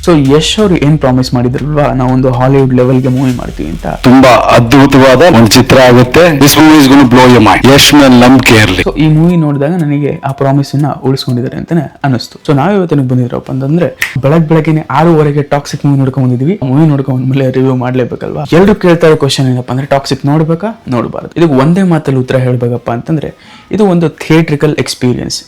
So Yash ಅವರು ಏನ್ promise ಮಾಡಿದ್ರಲ್ವಾ, ನಾವೊಂದು ಹಾಲಿವುಡ್ ಲೆವೆಲ್ಗೆ ಮೂವಿ ಮಾಡ್ತೀವಿ ಅಂತ. ತುಂಬಾ ಅದ್ಭುತವಾದ ಒಂದು ಚಿತ್ರ ಆಗುತ್ತೆ. This movie is gonna blow your mind. Yash ಮೇಲೆ ನಂಬಿಕೆ ಇರಲಿ. ಸೊ ಈ ಮೂವಿ ನೋಡಿದಾಗ ನನಗೆ ಆ ಪ್ರಾಮಿಸ್ ಅನ್ನ ಉಳಿಸ್ಕೊಂಡಿದ್ದಾರೆ ಅಂತಾನೆ ಅನಿಸ್ತು. ಸೊ ನಾವ್ ಇವತ್ತಿನ ಬಂದಿದ್ರಪ್ಪ ಅಂತಂದ್ರೆ ಬೆಳಗ್ಗೆನೆ 6:30 ಟಾಕ್ಸಿಕ್ ಮೂವಿ ನೋಡ್ಕೊಂಡ್ ಬಂದಿದ್ವಿ. ಮೂವಿ ನೋಡ್ಕೊಂಡ್ ಮೇಲೆ ರಿವ್ಯೂ ಮಾಡ್ಲೇಬೇಕಲ್ವಾ. ಎಲ್ರು ಕೇಳ್ತಾ ಇರೋ ಕ್ವಶನ್ ಏನಪ್ಪಾ ಅಂದ್ರೆ ಟಾಕ್ಸಿಕ್ ನೋಡ್ಬೇಕಾ ನೋಡಬಾರ್ದು. ಇದಕ್ಕೆ ಒಂದೇ ಮಾತಲ್ಲಿ ಉತ್ತರ ಹೇಳ್ಬೇಕಪ್ಪ ಅಂತಂದ್ರೆ ಇದು ಒಂದು ಥಿಯೇಟ್ರಿಕಲ್ ಎಕ್ಸ್ಪೀರಿಯನ್ಸ್.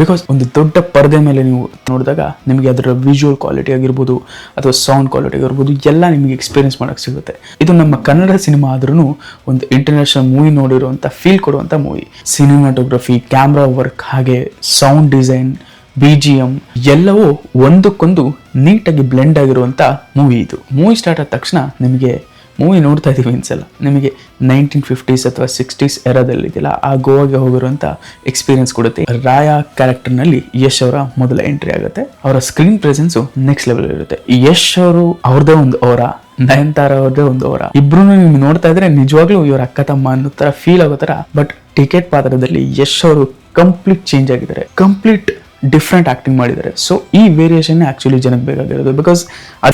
ಬಿಕಾಸ್ ಒಂದು ದೊಡ್ಡ ಪರದೆ ಮೇಲೆ ನೀವು ನೋಡಿದಾಗ ನಿಮಗೆ ಅದರ ವಿಜುವಲ್ ಕ್ವಾಲಿಟಿ ಆಗಿರ್ಬೋದು ಅಥವಾ ಸೌಂಡ್ ಕ್ವಾಲಿಟಿ ಆಗಿರ್ಬೋದು ಎಲ್ಲ ನಿಮಗೆ ಎಕ್ಸ್ಪೀರಿಯನ್ಸ್ ಮಾಡಕ್ ಸಿಗುತ್ತೆ. ಇದು ನಮ್ಮ ಕನ್ನಡ ಸಿನಿಮಾ ಆದ್ರೂ ಒಂದು ಇಂಟರ್ನ್ಯಾಷನಲ್ ಮೂವಿ ನೋಡಿರುವಂತ ಫೀಲ್ ಕೊಡುವಂತ ಮೂವಿ. ಸಿನಿಮಾಟೋಗ್ರಫಿ, ಕ್ಯಾಮ್ರಾ ವರ್ಕ್, ಹಾಗೆ ಸೌಂಡ್ ಡಿಸೈನ್, BGM ಎಲ್ಲವೂ ಒಂದಕ್ಕೊಂದು ನೀಟಾಗಿ ಬ್ಲೆಂಡ್ ಆಗಿರುವಂತ ಮೂವಿ ಇದು. ಮೂವಿ ಸ್ಟಾರ್ಟ್ ಆದ ತಕ್ಷಣ ನಿಮಗೆ ಮೂವಿ ನೋಡ್ತಾ ಇದೀವಿ ಅನ್ಸಲ್ಲ. ನಿಮಗೆ 1950s ಅಥವಾ 60s ಎರಾದಲ್ಲಿ ಇದೆಯಲ್ಲ ಆ ಗೋವಾಗೆ ಹೋಗಿರುವಂತ ಎಕ್ಸ್ಪೀರಿಯನ್ಸ್ ಕೊಡುತ್ತೆ. ರಾಯ ಕ್ಯಾರೆಕ್ಟರ್ ನಲ್ಲಿ ಯಶ್ ಅವರ ಮೊದಲ ಎಂಟ್ರಿ ಆಗುತ್ತೆ. ಅವರ ಸ್ಕ್ರೀನ್ ಪ್ರೆಸೆನ್ಸ್ ನೆಕ್ಸ್ಟ್ ಲೆವೆಲ್ ಇರುತ್ತೆ. ಯಶ್ ಅವರು ಅವ್ರದೇ ಒಂದು ಅವರ, ನಯನತಾರ ಅವ್ರದೇ ಒಂದು ಅವರ, ಇಬ್ರು ನಿಮ್ಗೆ ನೋಡ್ತಾ ಇದ್ರೆ ನಿಜವಾಗ್ಲೂ ಇವ್ರ ಅಕ್ಕ ತಮ್ಮ ಅನ್ನೋ ತರ ಫೀಲ್ ಆಗೋ ತರ. ಬಟ್ ಟಿಕೆಟ್ ಪಾತ್ರದಲ್ಲಿ ಯಶ್ ಅವರು ಕಂಪ್ಲೀಟ್ ಚೇಂಜ್ ಆಗಿದ್ದಾರೆ, ಕಂಪ್ಲೀಟ್ ಡಿಫ್ರೆಂಟ್ ಆಕ್ಟಿಂಗ್ ಮಾಡಿದ್ದಾರೆ. ಸೊ ಈ ವೇರಿಯೇಷನ್ ಆಕ್ಚುಲಿ ಜನಕ್ಕೆ ಬೇಕಾಗಿರೋದು. ಬಿಕಾಸ್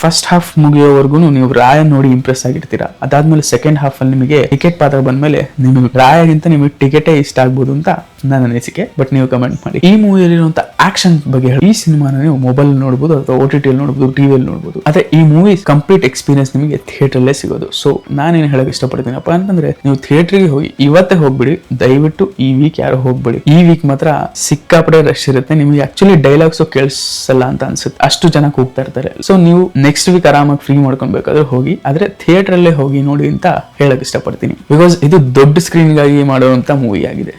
ಫಸ್ಟ್ ಹಾಫ್ ಮುಗಿಯೋವರೆಗೂ ನೀವು ರಾಯ ನೋಡಿ ಇಂಪ್ರೆಸ್ ಆಗಿರ್ತೀರಾ. ಅದಾದ್ಮೇಲೆ ಸೆಕೆಂಡ್ ಹಾಫ್ ಅಲ್ಲಿ ನಿಮಗೆ ಟಿಕೆಟ್ ಪಾತ್ರ ಬಂದ್ಮೇಲೆ ನಿಮಗೆ ರಾಯಗಿಂತ ನಿಮಗೆ ಟಿಕೆಟೇ ಇಷ್ಟ ಆಗ್ಬೋದು ಅಂತ ನನ್ನ ಅನಿಸಿಕೆ. ಬಟ್ ನೀವು ಕಮೆಂಟ್ ಮಾಡಿ. ಈ ಮೂವಿಯಲ್ಲಿರುವಂತ ಆಕ್ಷನ್ ಬಗ್ಗೆ ಈ ಸಿನಿಮಾನ ನೀವು ಮೊಬೈಲ್ ನೋಡಬಹುದು ಅಥವಾ OTT ಅಲ್ಲಿ ನೋಡಬಹುದು, ಟಿವಿಯಲ್ಲಿ ನೋಡಬಹುದು. ಆದ್ರೆ ಈ ಮೂವಿ ಕಂಪ್ಲೀಟ್ ಎಕ್ಸ್ಪೀರಿಯನ್ಸ್ ನಿಮಗೆ ಥಿಯೇಟರ್ ಅಲ್ಲೇ ಸಿಗೋದು. ಸೊ ನಾನೇನು ಹೇಳಕ್ ಇಷ್ಟಪಡ್ತೀನಪ್ಪ ಅಂತಂದ್ರೆ ನೀವು ಥಿಯೇಟರ್ಗೆ ಹೋಗಿ ಇವತ್ತೇ ಹೋಗ್ಬಿಡಿ. ದಯವಿಟ್ಟು ಈ ವೀಕ್ ಯಾರು ಹೋಗ್ಬಿಡಿ. ಈ ವೀಕ್ ಮಾತ್ರ ಸಿಕ್ಕಾಪಡೆ ರಶ್ ಇರುತ್ತೆ. ನಿಮಗೆ ಆಕ್ಚುಲಿ ಡೈಲಾಗ್ಸ್ ಕೇಳಿಸಲ್ಲ ಅಂತ ಅನ್ಸುತ್ತೆ, ಅಷ್ಟು ಜನ ಹೋಗ್ತಾ ಇರ್ತಾರೆ. ಸೊ ನೀವು ನೆಕ್ಸ್ಟ್ ವೀಕ್ ಆರಾಮಾಗಿ ಫ್ರೀ ಮಾಡ್ಕೊಬೇಕಾದ್ರೆ ಹೋಗಿ, ಆದ್ರೆ ಥಿಯೇಟರ್ ಅಲ್ಲೇ ಹೋಗಿ ನೋಡಿ ಅಂತ ಹೇಳಕ್ ಇಷ್ಟಪಡ್ತೀನಿ. ಬಿಕಾಸ್ ಇದು ದೊಡ್ಡ ಸ್ಕ್ರೀನ್ ಗಾಗಿ ಮಾಡುವಂತ ಮೂವಿ ಆಗಿದೆ.